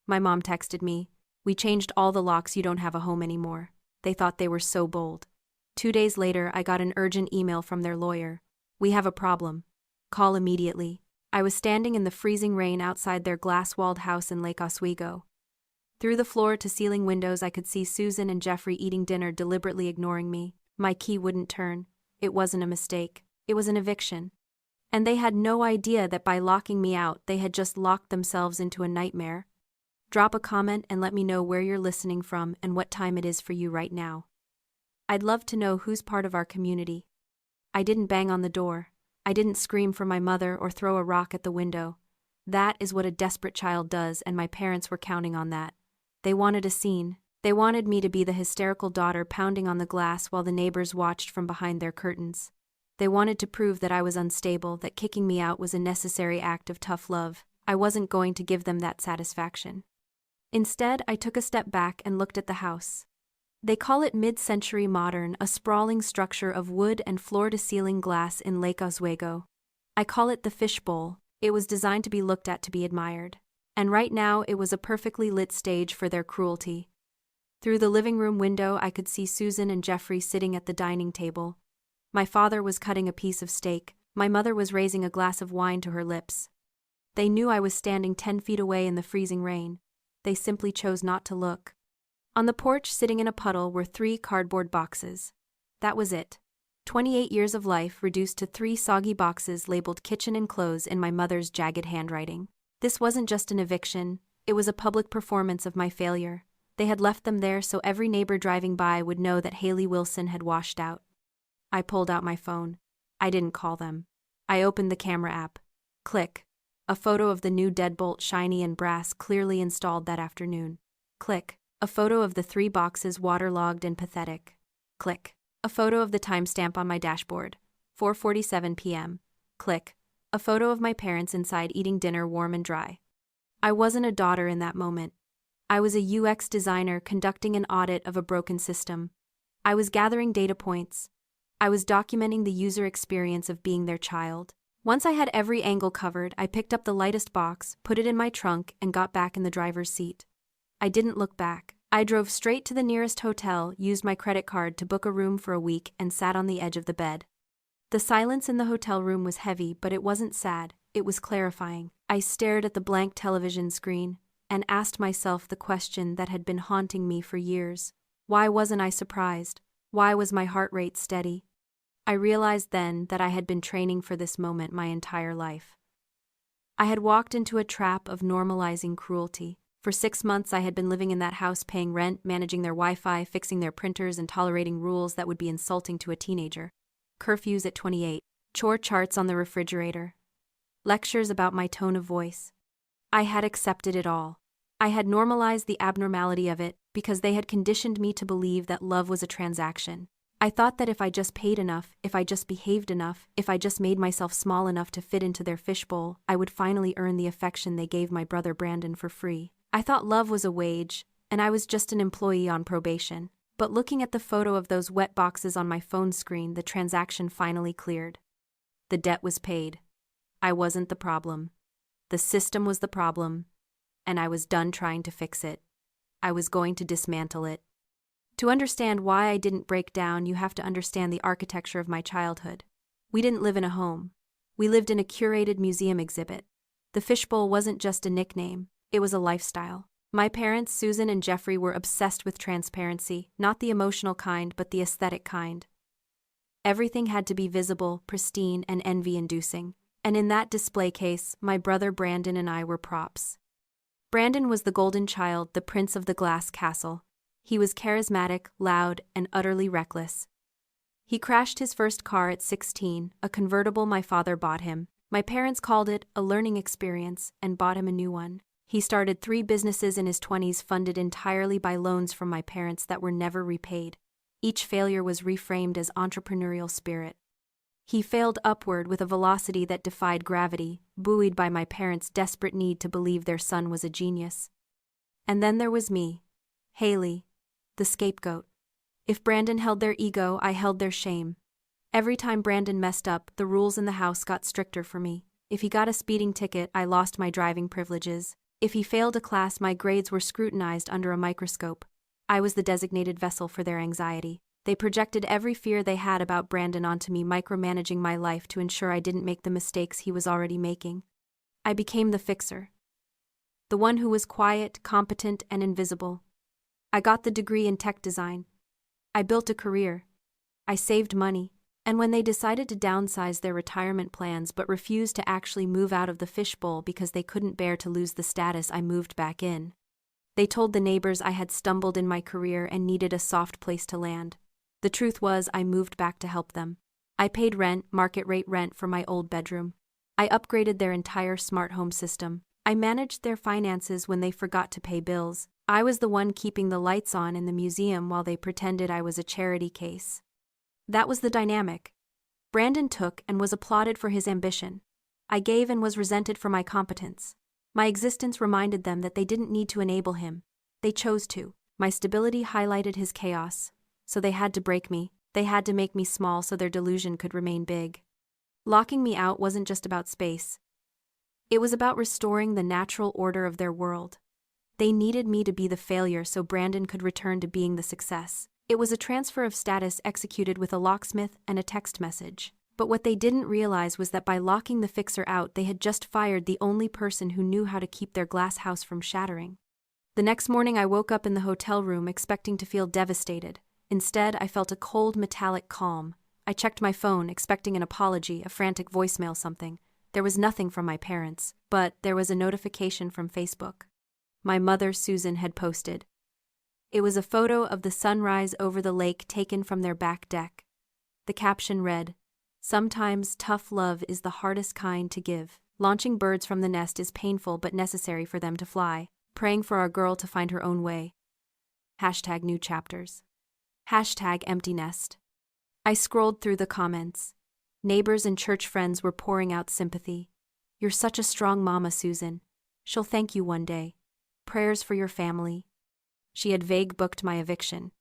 My mom texted me. We changed all the locks, you don't have a home anymore. They thought they were so bold. 2 days later, I got an urgent email from their lawyer. We have a problem. Call immediately. I was standing in the freezing rain outside their glass-walled house in Lake Oswego. Through the floor-to-ceiling windows, I could see Susan and Jeffrey eating dinner, deliberately ignoring me. My key wouldn't turn. It wasn't a mistake. It was an eviction. And they had no idea that by locking me out, they had just locked themselves into a nightmare. Drop a comment and let me know where you're listening from and what time it is for you right now. I'd love to know who's part of our community. I didn't bang on the door. I didn't scream for my mother or throw a rock at the window. That is what a desperate child does, and my parents were counting on that. They wanted a scene. They wanted me to be the hysterical daughter pounding on the glass while the neighbors watched from behind their curtains. They wanted to prove that I was unstable, that kicking me out was a necessary act of tough love. I wasn't going to give them that satisfaction. Instead, I took a step back and looked at the house. They call it mid-century modern, a sprawling structure of wood and floor-to-ceiling glass in Lake Oswego. I call it the fishbowl. It was designed to be looked at, to be admired. And right now, it was a perfectly lit stage for their cruelty. Through the living room window, I could see Susan and Jeffrey sitting at the dining table. My father was cutting a piece of steak. My mother was raising a glass of wine to her lips. They knew I was standing 10 feet away in the freezing rain. They simply chose not to look. On the porch, sitting in a puddle, were 3 cardboard boxes. That was it. 28 years of life reduced to 3 soggy boxes labeled kitchen and clothes in my mother's jagged handwriting. This wasn't just an eviction, it was a public performance of my failure. They had left them there so every neighbor driving by would know that Haley Wilson had washed out. I pulled out my phone. I didn't call them. I opened the camera app. Click. A photo of the new deadbolt, shiny and brass, clearly installed that afternoon. Click. A photo of the 3 boxes, waterlogged and pathetic. Click. A photo of the timestamp on my dashboard. 4:47 p.m. Click. A photo of my parents inside eating dinner, warm and dry. I wasn't a daughter in that moment. I was a UX designer conducting an audit of a broken system. I was gathering data points. I was documenting the user experience of being their child. Once I had every angle covered, I picked up the lightest box, put it in my trunk, and got back in the driver's seat. I didn't look back. I drove straight to the nearest hotel, used my credit card to book a room for a week, and sat on the edge of the bed. The silence in the hotel room was heavy, but it wasn't sad. It was clarifying. I stared at the blank television screen and asked myself the question that had been haunting me for years. Why wasn't I surprised? Why was my heart rate steady? I realized then that I had been training for this moment my entire life. I had walked into a trap of normalizing cruelty. For 6 months I had been living in that house, paying rent, managing their Wi-Fi, fixing their printers, and tolerating rules that would be insulting to a teenager. Curfews at 28, chore charts on the refrigerator, lectures about my tone of voice. I had accepted it all. I had normalized the abnormality of it because they had conditioned me to believe that love was a transaction. I thought that if I just paid enough, if I just behaved enough, if I just made myself small enough to fit into their fishbowl, I would finally earn the affection they gave my brother Brandon for free. I thought love was a wage, and I was just an employee on probation. But looking at the photo of those wet boxes on my phone screen, the transaction finally cleared. The debt was paid. I wasn't the problem. The system was the problem, and I was done trying to fix it. I was going to dismantle it. To understand why I didn't break down, you have to understand the architecture of my childhood. We didn't live in a home. We lived in a curated museum exhibit. The fishbowl wasn't just a nickname, it was a lifestyle. My parents, Susan and Jeffrey, were obsessed with transparency, not the emotional kind, but the aesthetic kind. Everything had to be visible, pristine, and envy-inducing. And in that display case, my brother Brandon and I were props. Brandon was the golden child, the prince of the glass castle. He was charismatic, loud, and utterly reckless. He crashed his first car at 16, a convertible my father bought him. My parents called it a learning experience and bought him a new one. He started 3 businesses in his 20s, funded entirely by loans from my parents that were never repaid. Each failure was reframed as entrepreneurial spirit. He failed upward with a velocity that defied gravity, buoyed by my parents' desperate need to believe their son was a genius. And then there was me, Haley, the scapegoat. If Brandon held their ego, I held their shame. Every time Brandon messed up, the rules in the house got stricter for me. If he got a speeding ticket, I lost my driving privileges. If he failed a class, my grades were scrutinized under a microscope. I was the designated vessel for their anxiety. They projected every fear they had about Brandon onto me, micromanaging my life to ensure I didn't make the mistakes he was already making. I became the fixer. The one who was quiet, competent, and invisible. I got the degree in tech design. I built a career. I saved money. And when they decided to downsize their retirement plans but refused to actually move out of the fishbowl because they couldn't bear to lose the status, I moved back in. They told the neighbors I had stumbled in my career and needed a soft place to land. The truth was, I moved back to help them. I paid rent, market rate rent, for my old bedroom. I upgraded their entire smart home system. I managed their finances when they forgot to pay bills. I was the one keeping the lights on in the museum while they pretended I was a charity case. That was the dynamic. Brandon took and was applauded for his ambition. I gave and was resented for my competence. My existence reminded them that they didn't need to enable him. They chose to. My stability highlighted his chaos. So they had to break me. They had to make me small so their delusion could remain big. Locking me out wasn't just about space. It was about restoring the natural order of their world. They needed me to be the failure so Brandon could return to being the success. It was a transfer of status executed with a locksmith and a text message. But what they didn't realize was that by locking the fixer out, they had just fired the only person who knew how to keep their glass house from shattering. The next morning I woke up in the hotel room expecting to feel devastated. Instead, I felt a cold, metallic calm. I checked my phone, expecting an apology, a frantic voicemail, something. There was nothing from my parents, but there was a notification from Facebook. My mother, Susan, had posted. It was a photo of the sunrise over the lake taken from their back deck. The caption read, "Sometimes tough love is the hardest kind to give. Launching birds from the nest is painful but necessary for them to fly. Praying for our girl to find her own way. Hashtag new chapters. Hashtag empty nest." I scrolled through the comments. Neighbors and church friends were pouring out sympathy. "You're such a strong mama, Susan. She'll thank you one day. Prayers for your family." She had vague booked my eviction.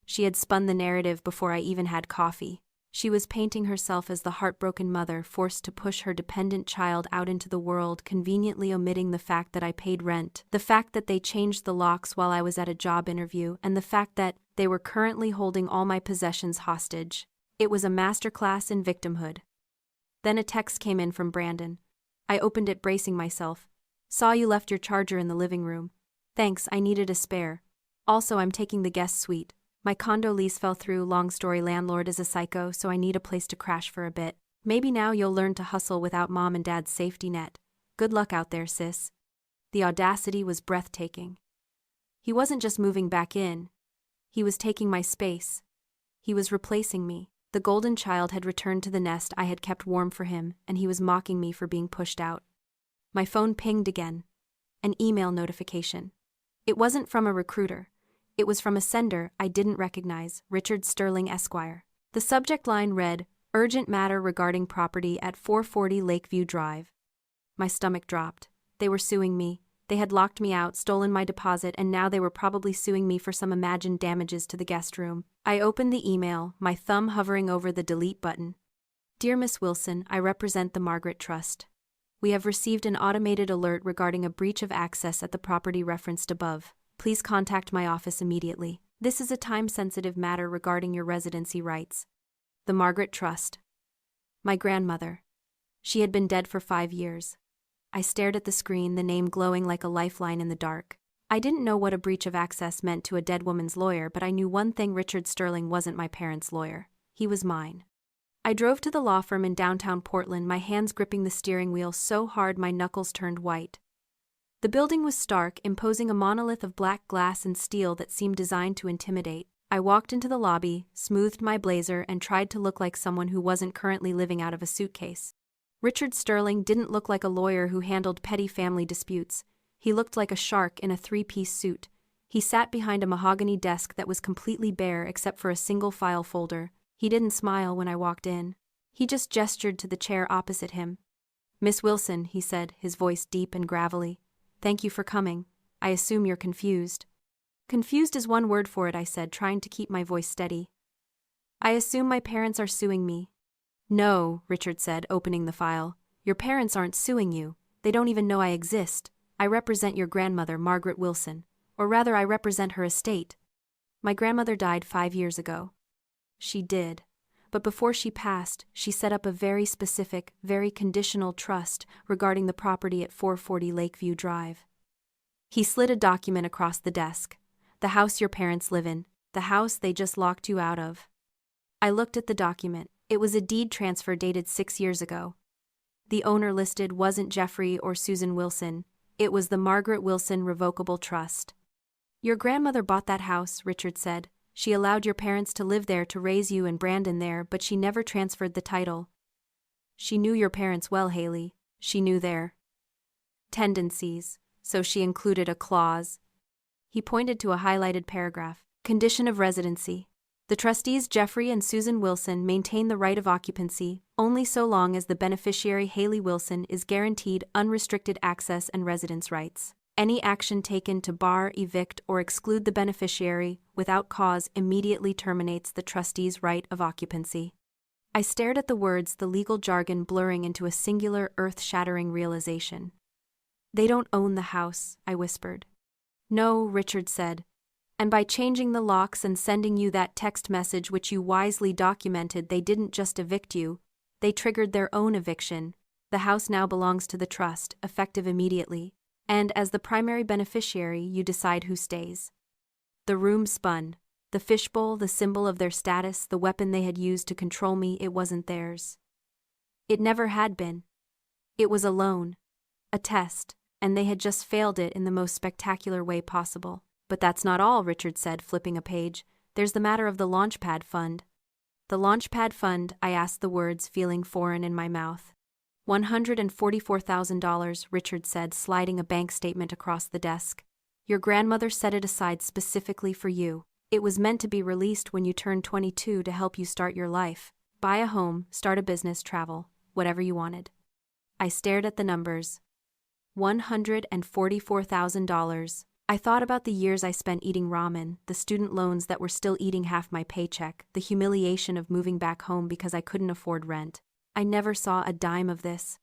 She had spun the narrative before I even had coffee. She was painting herself as the heartbroken mother forced to push her dependent child out into the world, conveniently omitting the fact that I paid rent, the fact that they changed the locks while I was at a job interview, and the fact that they were currently holding all my possessions hostage. It was a masterclass in victimhood. Then a text came in from Brandon. I opened it, bracing myself. "Saw you left your charger in the living room. Thanks, I needed a spare. Also, I'm taking the guest suite. My condo lease fell through, long story, landlord is a psycho, so I need a place to crash for a bit. Maybe now you'll learn to hustle without mom and dad's safety net. Good luck out there, sis." The audacity was breathtaking. He wasn't just moving back in. He was taking my space. He was replacing me. The golden child had returned to the nest I had kept warm for him, and he was mocking me for being pushed out. My phone pinged again. An email notification. It wasn't from a recruiter. It was from a sender I didn't recognize, Richard Sterling, Esquire. The subject line read, "Urgent matter regarding property at 440 Lakeview Drive." My stomach dropped. They were suing me. They had locked me out, stolen my deposit, and now they were probably suing me for some imagined damages to the guest room. I opened the email, my thumb hovering over the delete button. "Dear Miss Wilson, I represent the Margaret Trust. We have received an automated alert regarding a breach of access at the property referenced above. Please contact my office immediately. This is a time-sensitive matter regarding your residency rights." The Margaret Trust. My grandmother. She had been dead for 5 years. I stared at the screen, the name glowing like a lifeline in the dark. I didn't know what a breach of access meant to a dead woman's lawyer, but I knew one thing: Richard Sterling wasn't my parents' lawyer. He was mine. I drove to the law firm in downtown Portland, my hands gripping the steering wheel so hard my knuckles turned white. The building was stark, imposing a monolith of black glass and steel that seemed designed to intimidate. I walked into the lobby, smoothed my blazer, and tried to look like someone who wasn't currently living out of a suitcase. Richard Sterling didn't look like a lawyer who handled petty family disputes. He looked like a shark in a 3-piece suit. He sat behind a mahogany desk that was completely bare except for a single file folder. He didn't smile when I walked in. He just gestured to the chair opposite him. "Miss Wilson," he said, his voice deep and gravelly. "Thank you for coming. I assume you're confused." "Confused is one word for it," I said, trying to keep my voice steady. "I assume my parents are suing me." "No," Richard said, opening the file. "Your parents aren't suing you. They don't even know I exist. I represent your grandmother, Margaret Wilson, or rather I represent her estate. My grandmother died 5 years ago. She did. But before she passed, she set up a very specific, very conditional trust regarding the property at 440 Lakeview Drive. He slid a document across the desk. The house your parents live in, the house they just locked you out of. I looked at the document. It was a deed transfer dated 6 years ago. The owner listed wasn't Jeffrey or Susan Wilson, it was the Margaret Wilson Revocable Trust. Your grandmother bought that house, Richard said. She allowed your parents to live there to raise you and Brandon there, but she never transferred the title. She knew your parents well, Haley. She knew their tendencies, so she included a clause. He pointed to a highlighted paragraph. Condition of residency. The trustees Jeffrey and Susan Wilson maintain the right of occupancy only so long as the beneficiary Haley Wilson is guaranteed unrestricted access and residence rights. Any action taken to bar, evict, or exclude the beneficiary without cause immediately terminates the trustee's right of occupancy. I stared at the words, the legal jargon blurring into a singular, earth-shattering realization. They don't own the house, I whispered. No, Richard said. And by changing the locks and sending you that text message which you wisely documented, they didn't just evict you, they triggered their own eviction. The house now belongs to the trust, effective immediately. And as the primary beneficiary, you decide who stays. The room spun. The fishbowl, the symbol of their status, the weapon they had used to control me, it wasn't theirs. It never had been. It was a loan, a test, and they had just failed it in the most spectacular way possible. But that's not all, Richard said, flipping a page. There's the matter of the Launchpad Fund. The Launchpad Fund, I asked, the words feeling foreign in my mouth. $144,000, Richard said, sliding a bank statement across the desk. Your grandmother set it aside specifically for you. It was meant to be released when you turned 22 to help you start your life. Buy a home, start a business, travel, whatever you wanted. I stared at the numbers. $144,000. I thought about the years I spent eating ramen, the student loans that were still eating half my paycheck, the humiliation of moving back home because I couldn't afford rent. I never saw a dime of this.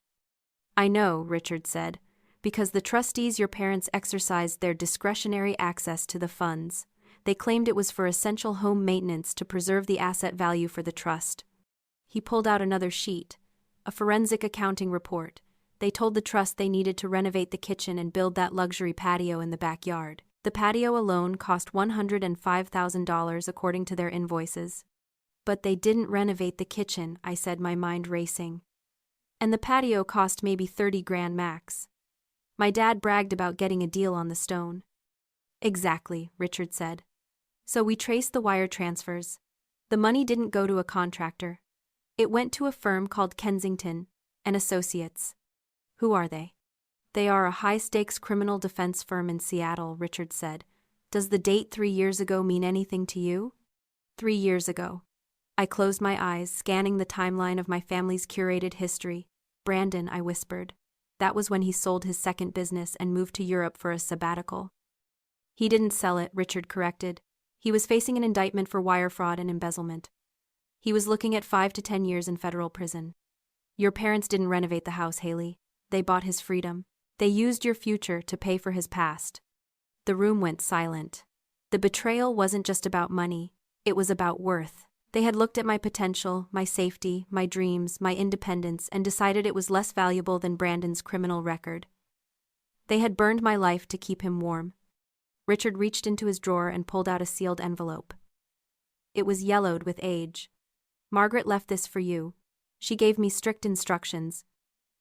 I know, Richard said, because the trustees, your parents, exercised their discretionary access to the funds. They claimed it was for essential home maintenance to preserve the asset value for the trust. He pulled out another sheet, a forensic accounting report. They told the trust they needed to renovate the kitchen and build that luxury patio in the backyard. The patio alone cost $105,000 according to their invoices. But they didn't renovate the kitchen, I said, my mind racing. And the patio cost maybe $30,000 max. My dad bragged about getting a deal on the stone. Exactly, Richard said. So we traced the wire transfers. The money didn't go to a contractor. It went to a firm called Kensington & Associates. Who are they? They are a high-stakes criminal defense firm in Seattle, Richard said. Does the date 3 years ago mean anything to you? 3 years ago. I closed my eyes, scanning the timeline of my family's curated history. Brandon, I whispered. That was when he sold his second business and moved to Europe for a sabbatical. He didn't sell it, Richard corrected. He was facing an indictment for wire fraud and embezzlement. He was looking at 5 to 10 years in federal prison. Your parents didn't renovate the house, Haley. They bought his freedom. They used your future to pay for his past. The room went silent. The betrayal wasn't just about money. It was about worth. They had looked at my potential, my safety, my dreams, my independence, and decided it was less valuable than Brandon's criminal record. They had burned my life to keep him warm. Richard reached into his drawer and pulled out a sealed envelope. It was yellowed with age. Margaret left this for you. She gave me strict instructions.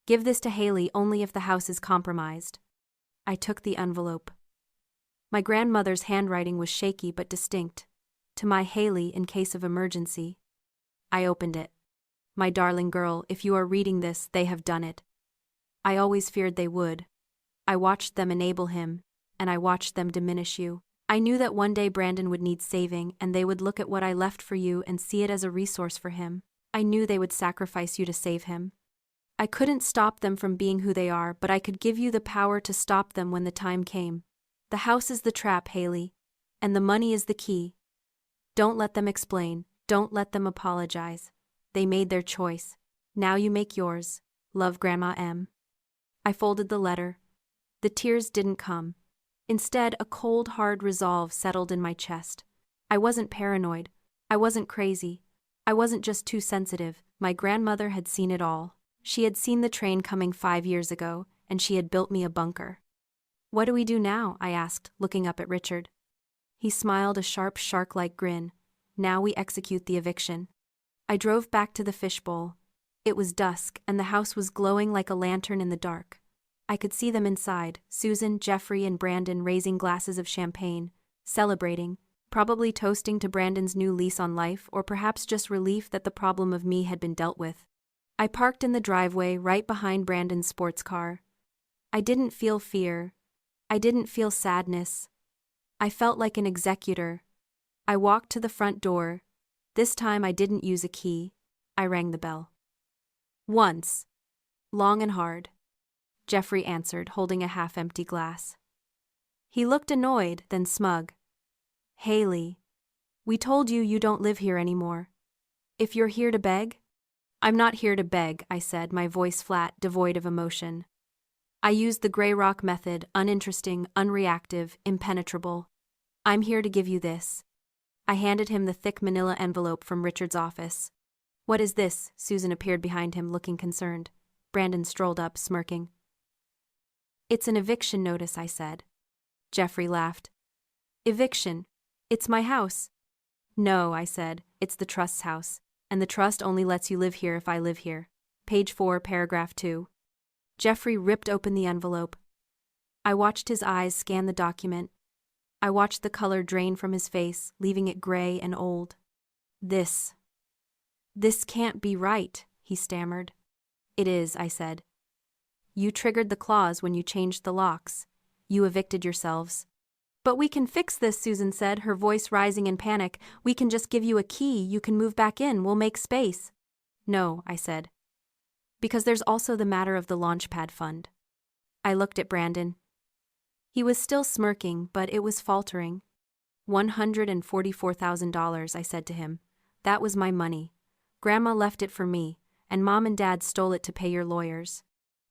Give this to Haley only if the house is compromised. I took the envelope. My grandmother's handwriting was shaky but distinct. To my Haley in case of emergency. I opened it. My darling girl, if you are reading this, they have done it. I always feared they would. I watched them enable him, and I watched them diminish you. I knew that one day Brandon would need saving, and they would look at what I left for you and see it as a resource for him. I knew they would sacrifice you to save him. I couldn't stop them from being who they are, but I could give you the power to stop them when the time came. The house is the trap, Haley, and the money is the key. Don't let them explain. Don't let them apologize. They made their choice. Now you make yours. Love, Grandma M. I folded the letter. The tears didn't come. Instead, a cold, hard resolve settled in my chest. I wasn't paranoid. I wasn't crazy. I wasn't just too sensitive. My grandmother had seen it all. She had seen the train coming 5 years ago, and she had built me a bunker. "What do we do now?" I asked, looking up at Richard. He smiled a sharp, shark-like grin. "Now we execute the eviction." I drove back to the fishbowl. It was dusk, and the house was glowing like a lantern in the dark. I could see them inside, Susan, Jeffrey, and Brandon raising glasses of champagne, celebrating, probably toasting to Brandon's new lease on life, or perhaps just relief that the problem of me had been dealt with. I parked in the driveway right behind Brandon's sports car. I didn't feel fear. I didn't feel sadness. I felt like an executor. I walked to the front door. This time I didn't use a key. I rang the bell. Once. Long and hard. Jeffrey answered, holding a half-empty glass. He looked annoyed, then smug. "Haley, we told you you don't live here anymore. If you're here to beg—" "I'm not here to beg," I said, my voice flat, devoid of emotion. I used the Grey Rock method, uninteresting, unreactive, impenetrable. "I'm here to give you this." I handed him the thick manila envelope from Richard's office. "What is this?" Susan appeared behind him, looking concerned. Brandon strolled up, smirking. "It's an eviction notice," I said. Jeffrey laughed. "Eviction? It's my house." "No," I said, "it's the trust's house, and the trust only lets you live here if I live here. Page 4, paragraph 2. Jeffrey ripped open the envelope. I watched his eyes scan the document. I watched the color drain from his face, leaving it gray and old. This can't be right," he stammered. "It is," I said. "You triggered the clause when you changed the locks. You evicted yourselves." "But we can fix this," Susan said, her voice rising in panic. "We can just give you a key, you can move back in, we'll make space." "No," I said. "Because there's also the matter of the Launchpad fund." I looked at Brandon. He was still smirking, but it was faltering. $144,000, I said to him. "That was my money. Grandma left it for me, and Mom and Dad stole it to pay your lawyers."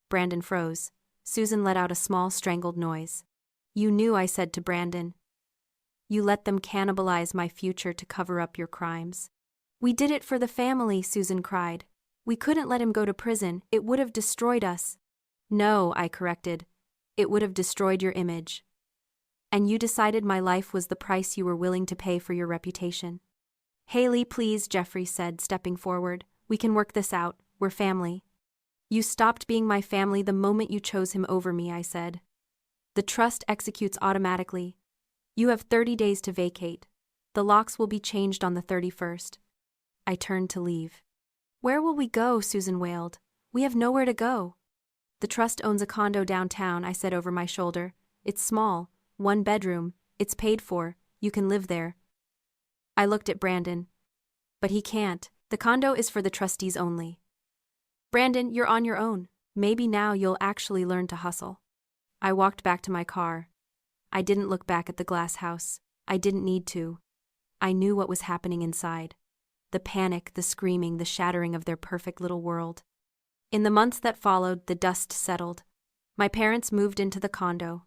Brandon froze. Susan let out a small, strangled noise. "You knew," I said to Brandon. "You let them cannibalize my future to cover up your crimes." "We did it for the family," Susan cried. "We couldn't let him go to prison, it would have destroyed us." "No," I corrected. "It would have destroyed your image. And you decided my life was the price you were willing to pay for your reputation." "Haley, please," Jeffrey said, stepping forward. "We can work this out, we're family." "You stopped being my family the moment you chose him over me," I said. "The trust executes automatically. You have 30 days to vacate. The locks will be changed on the 31st. I turned to leave. "Where will we go?" Susan wailed. "We have nowhere to go." "The trust owns a condo downtown," I said over my shoulder. "It's small, 1 bedroom, it's paid for, you can live there." I looked at Brandon. "But he can't. The condo is for the trustees only." "Brandon, you're on your own. Maybe now you'll actually learn to hustle." I walked back to my car. I didn't look back at the glass house. I didn't need to. I knew what was happening inside. The panic, the screaming, the shattering of their perfect little world. In the months that followed, the dust settled. My parents moved into the condo.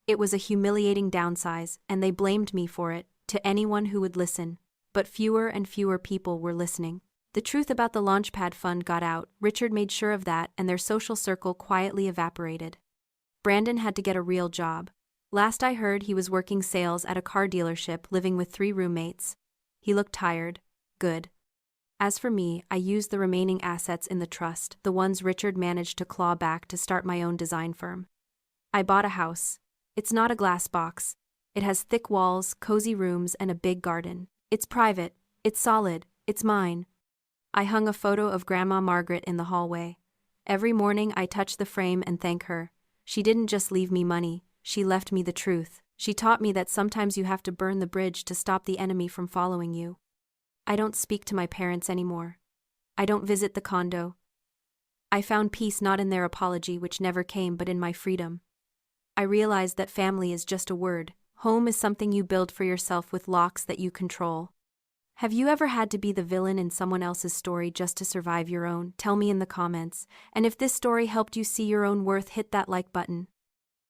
It was a humiliating downsize, and they blamed me for it, to anyone who would listen. But fewer and fewer people were listening. The truth about the Launchpad fund got out, Richard made sure of that, and their social circle quietly evaporated. Brandon had to get a real job. Last I heard, he was working sales at a car dealership, living with 3 roommates. He looked tired. Good. As for me, I used the remaining assets in the trust, the ones Richard managed to claw back, to start my own design firm. I bought a house. It's not a glass box. It has thick walls, cozy rooms, and a big garden. It's private. It's solid. It's mine. I hung a photo of Grandma Margaret in the hallway. Every morning I touch the frame and thank her. She didn't just leave me money, she left me the truth. She taught me that sometimes you have to burn the bridge to stop the enemy from following you. I don't speak to my parents anymore. I don't visit the condo. I found peace not in their apology, which never came, but in my freedom. I realized that family is just a word. Home is something you build for yourself with locks that you control. Have you ever had to be the villain in someone else's story just to survive your own? Tell me in the comments. And if this story helped you see your own worth, hit that like button.